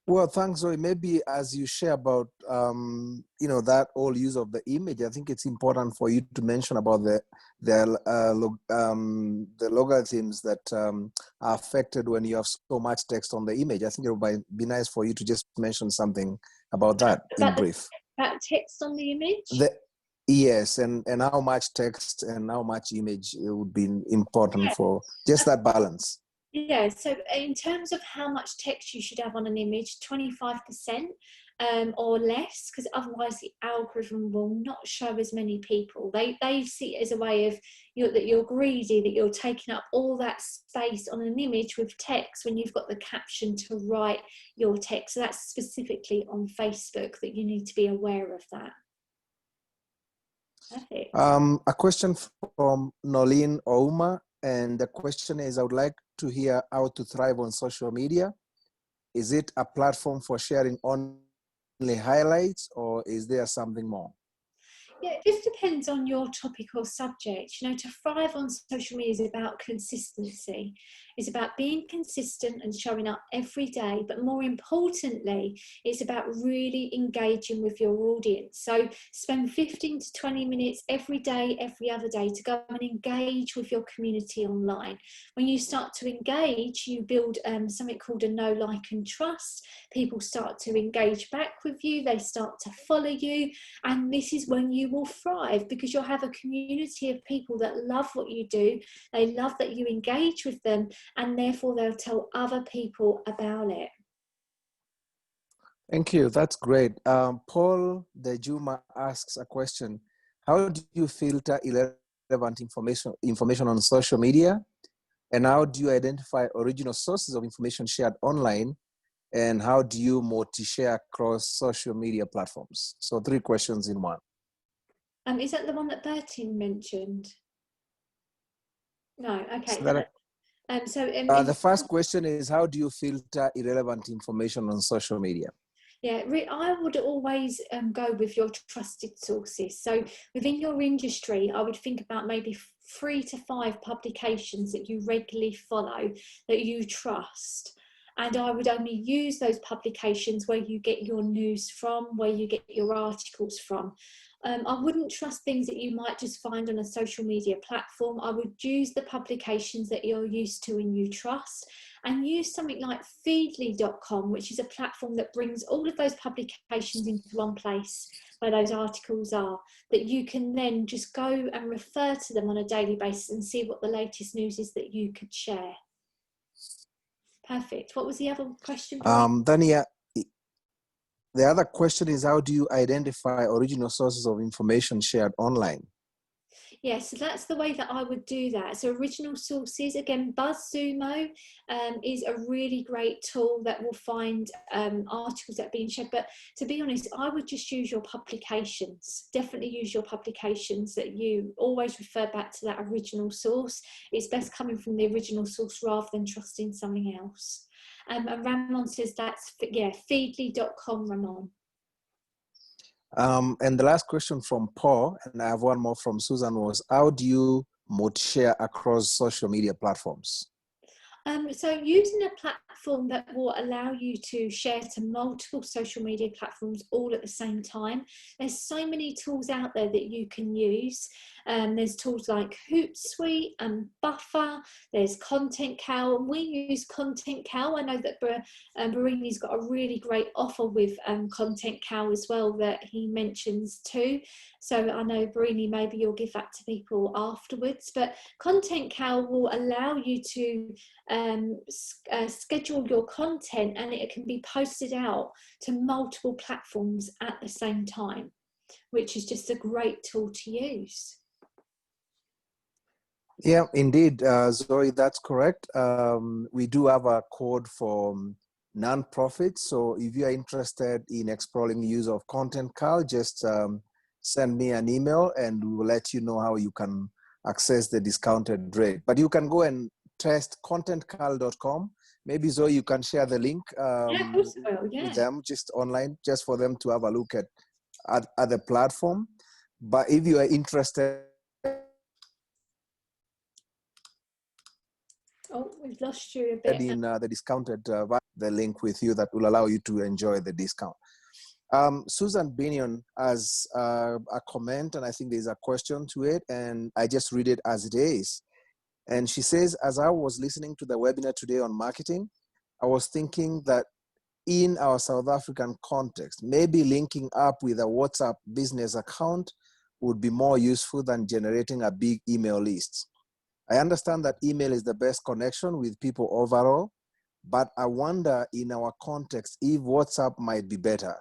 Well, thanks, Zoe. Maybe as you share about, that whole use of the image, I think it's important for you to mention about the logarithms that are affected when you have so much text on the image. I think it would be nice for you to just mention something about that in brief. That text on the image? Yes, and how much text and how much image it would be important for just that balance. Yeah, so in terms of how much text you should have on an image, 25% or less, because otherwise the algorithm will not show as many people. They see it as a way of that you're greedy, that you're taking up all that space on an image with text when you've got the caption to write your text. So that's specifically on Facebook that you need to be aware of that. Perfect. A question from Nolene Ouma, and the question is, I would like to hear how to thrive on social media. Is it a platform for sharing only highlights, or is there something more? Yeah, it just depends on your topic or subject. You know, to thrive on social media is about consistency. It's about being consistent and showing up every day. But more importantly, it's about really engaging with your audience. So spend 15 to 20 minutes every day, every other day to go and engage with your community online. When you start to engage, you build something called a know, like, and trust. People start to engage back with you. They start to follow you. And this is when you will thrive, because you'll have a community of people that love what you do. They love that you engage with them, and therefore they'll tell other people about it. Thank you. That's great. Paul De Juma asks a question. How do you filter irrelevant information on social media? And how do you identify original sources of information shared online? And how do you multi-share across social media platforms? So 3 questions in one. Is that the one that Bertine mentioned? No, okay. The first question is, how do you filter irrelevant information on social media? Yeah, I would always go with your trusted sources. So within your industry, I would think about maybe 3 to 5 publications that you regularly follow, that you trust. And I would only use those publications where you get your news from, where you get your articles from. I wouldn't trust things that you might just find on a social media platform. I would use the publications that you're used to and you trust, and use something like feedly.com, which is a platform that brings all of those publications into one place where those articles are, that you can then just go and refer to them on a daily basis and see what the latest news is that you could share. Perfect. What was the other question? The other question is, how do you identify original sources of information shared online? Yeah, so that's the way that I would do that. So original sources, again, BuzzSumo is a really great tool that will find articles that are being shared. But to be honest, I would just use your publications. Definitely use your publications, that you always refer back to that original source. It's best coming from the original source rather than trusting something else. And Ramon says that's, yeah, feedly.com, Ramon. And the last question from Paul, and I have one more from Susan, was, how do you multi-share across social media platforms? So using a platform that will allow you to share to multiple social media platforms all at the same time. There's so many tools out there that you can use. There's tools like Hootsuite and Buffer. There's Content Cow, and we use Content Cow. I know that Barine's got a really great offer with Content Cow as well that he mentions too. So I know, Barine, maybe you'll give that to people afterwards. But Content Cow will allow you to schedule your content, and it can be posted out to multiple platforms at the same time, which is just a great tool to use. Yeah, indeed, Zoe, that's correct. We do have a code for non-profits. So if you are interested in exploring the use of Content Cow, just send me an email and we will let you know how you can access the discounted rate. But you can go and test contentcal.com. Maybe Zoe, you can share the link with them just online, just for them to have a look at the platform. But if you are interested, we've lost you a bit. In the discounted, the link with you that will allow you to enjoy the discount. Susan Binion has a comment, and I think there's a question to it, and I just read it as it is. And she says, as I was listening to the webinar today on marketing, I was thinking that in our South African context, maybe linking up with a WhatsApp business account would be more useful than generating a big email list. I understand that email is the best connection with people overall, but I wonder in our context if WhatsApp might be better.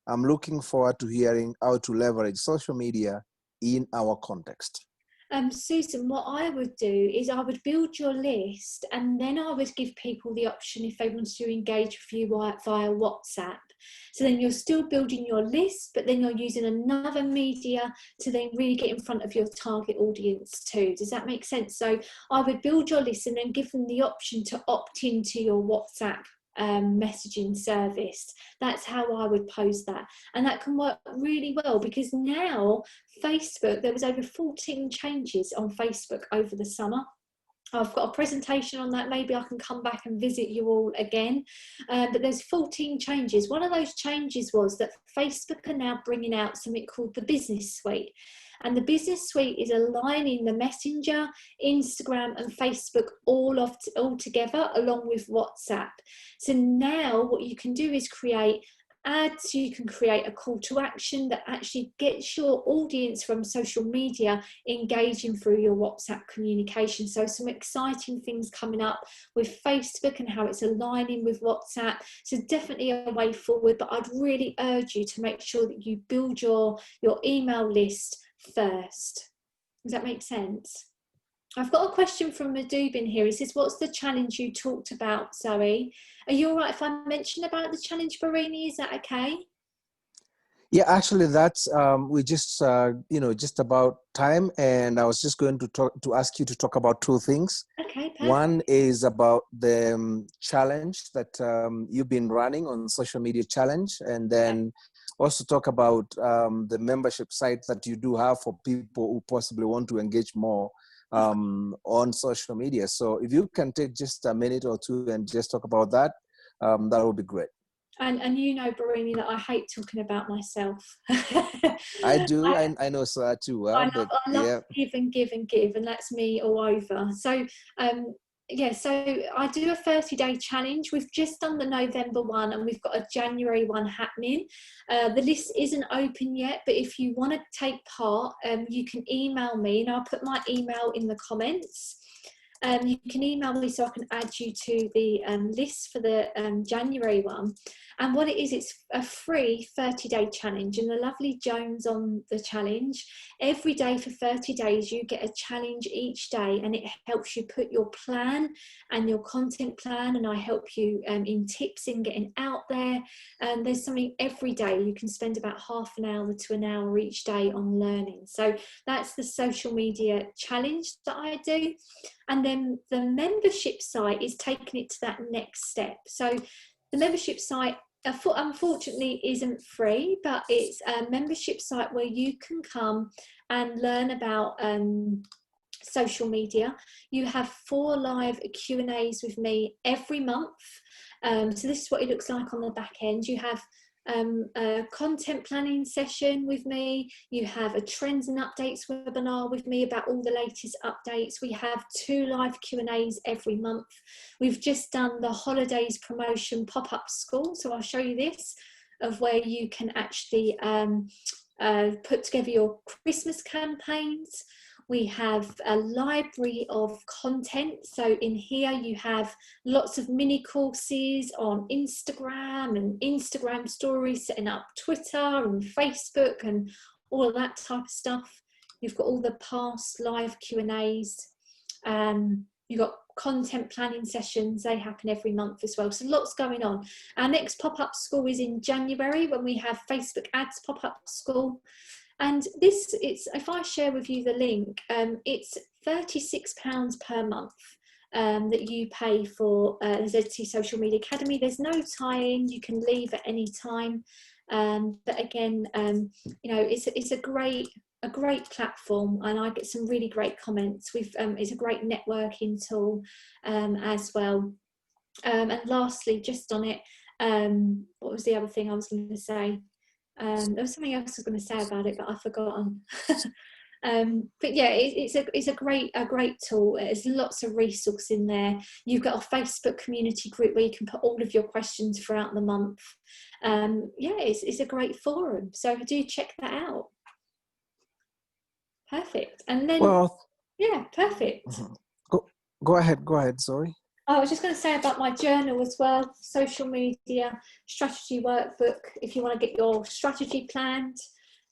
I'm looking forward to hearing how to leverage social media in our context. Susan, what I would do is I would build your list, and then I would give people the option if they want to engage with you via WhatsApp. So then you're still building your list, but then you're using another media to then really get in front of your target audience too. Does that make sense? So I would build your list and then give them the option to opt into your WhatsApp messaging service. That's how I would pose that, and that can work really well because now Facebook, there was over 14 changes on Facebook over the summer. I've got a presentation on that. Maybe I can come back and visit you all again. But there's 14 changes. One of those changes was that Facebook are now bringing out something called the Business Suite. And the Business Suite is aligning the Messenger, Instagram and Facebook all together along with WhatsApp. So now what you can do is create ads, you can create a call to action that actually gets your audience from social media engaging through your WhatsApp communication. So some exciting things coming up with Facebook and how it's aligning with WhatsApp. So definitely a way forward, but I'd really urge you to make sure that you build your email list first. Does that make sense? I've got a question from Madubin here. He says, what's the challenge you talked about, Zoe? Are you all right if I mention about the challenge, Barine? Is that okay? Yeah, actually, that's we just just about time, and I was just going to ask you to talk about two things. Okay. Perfect. One is about the challenge that you've been running on social media challenge, and then also talk about the membership site that you do have for people who possibly want to engage more on social media. So if you can take just a minute or two and just talk about that, that would be great. And you know, Barine, that I hate talking about myself. I do. I know so too well. I love give and give and give, and that's me all over. So yeah, so I do a 30-day challenge. We've just done the November one and we've got a January one happening. The list isn't open yet, but if you want to take part, you can email me, and I'll put my email in the comments. You can email me so I can add you to the list for the January one. And what it is, it's a free 30-day challenge, and the lovely Jones on the challenge. Every day for 30 days, you get a challenge each day, and it helps you put your plan and your content plan, and I help you in tips in getting out there. And there's something every day. You can spend about half an hour to an hour each day on learning. So that's the social media challenge that I do. And then the membership site is taking it to that next step. So the membership site, unfortunately, isn't free, but it's a membership site where you can come and learn about social media. You have 4 live Q&As with me every month. So this is what it looks like on the back end. You have a content planning session with me. You have a trends and updates webinar with me about all the latest updates. We have 2 live Q&As every month. We've just done the holidays promotion pop-up school. So I'll show you this of where you can actually put together your Christmas campaigns. We have a library of content. So in here you have lots of mini courses on Instagram and Instagram stories, setting up Twitter and Facebook and all of that type of stuff. You've got all the past live Q&As. You've got content planning sessions. They happen every month as well. So lots going on. Our next pop-up school is in January when we have Facebook ads pop-up school. And this, if I share with you the link, it's £36 per month that you pay for ZT Social Media Academy. There's no tie-in, you can leave at any time. But again, you know, it's a great platform, and I get some really great comments. It's a great networking tool as well. And lastly, just on it, what was the other thing I was going to say? There was something else I was going to say about it, but I've forgotten. But yeah, it's a great tool. There's lots of resource in there. You've got a Facebook community group where you can put all of your questions throughout the month. Yeah, it's a great forum. So do check that out. Perfect. And then, Well, yeah, perfect. Go ahead, sorry. I was just going to say about my journal as well, social media strategy workbook. If you want to get your strategy planned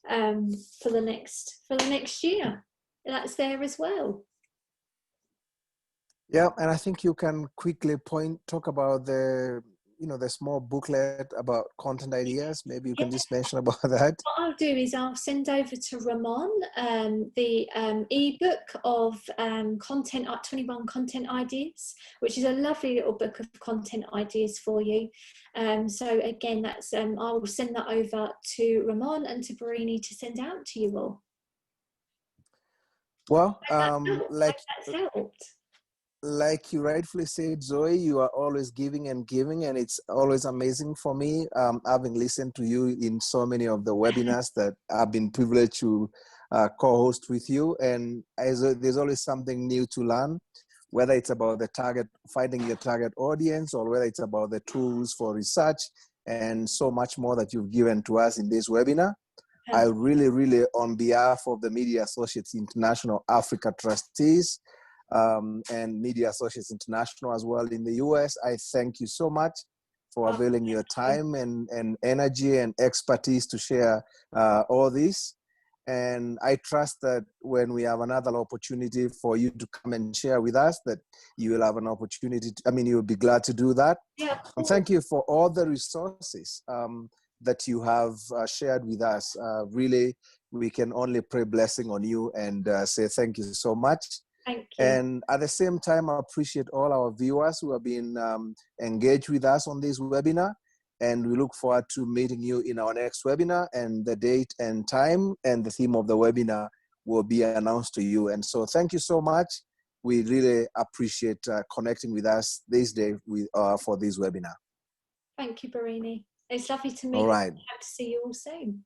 for the next year, that's there as well. Yeah, and I think you can quickly talk about the small booklet about content ideas. Maybe you can just mention about that. What I'll do is I'll send over to Ramon the ebook of 21 content ideas, which is a lovely little book of content ideas for you. So again, that's I will send that over to Ramon and to Barine to send out to you all. Well, that's helped. Like you rightfully said, Zoe, you are always giving and giving, and it's always amazing for me, having listened to you in so many of the webinars that I've been privileged to co-host with you. And there's always something new to learn, whether it's about finding your target audience, or whether it's about the tools for research and so much more that you've given to us in this webinar. I really, really, on behalf of the Media Associates International Africa Trustees, and Media Associates International as well in the US, I thank you so much for availing your time and energy and expertise to share all this. And I trust that when we have another opportunity for you to come and share with us, that you will have an opportunity you'll be glad to do that. Yeah, and thank you for all the resources that you have shared with us. Really, we can only pray blessing on you and say thank you so much. Thank you. And at the same time, I appreciate all our viewers who have been engaged with us on this webinar. And we look forward to meeting you in our next webinar, and the date and time and the theme of the webinar will be announced to you. And so thank you so much. We really appreciate connecting with us this day for this webinar. Thank you, Barine. It's lovely to meet you. All right. Hope to see you all soon.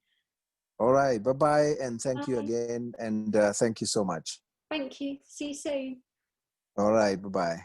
All right. Bye-bye. And thank you again. And thank you so much. Thank you. See you soon. All right. Bye-bye.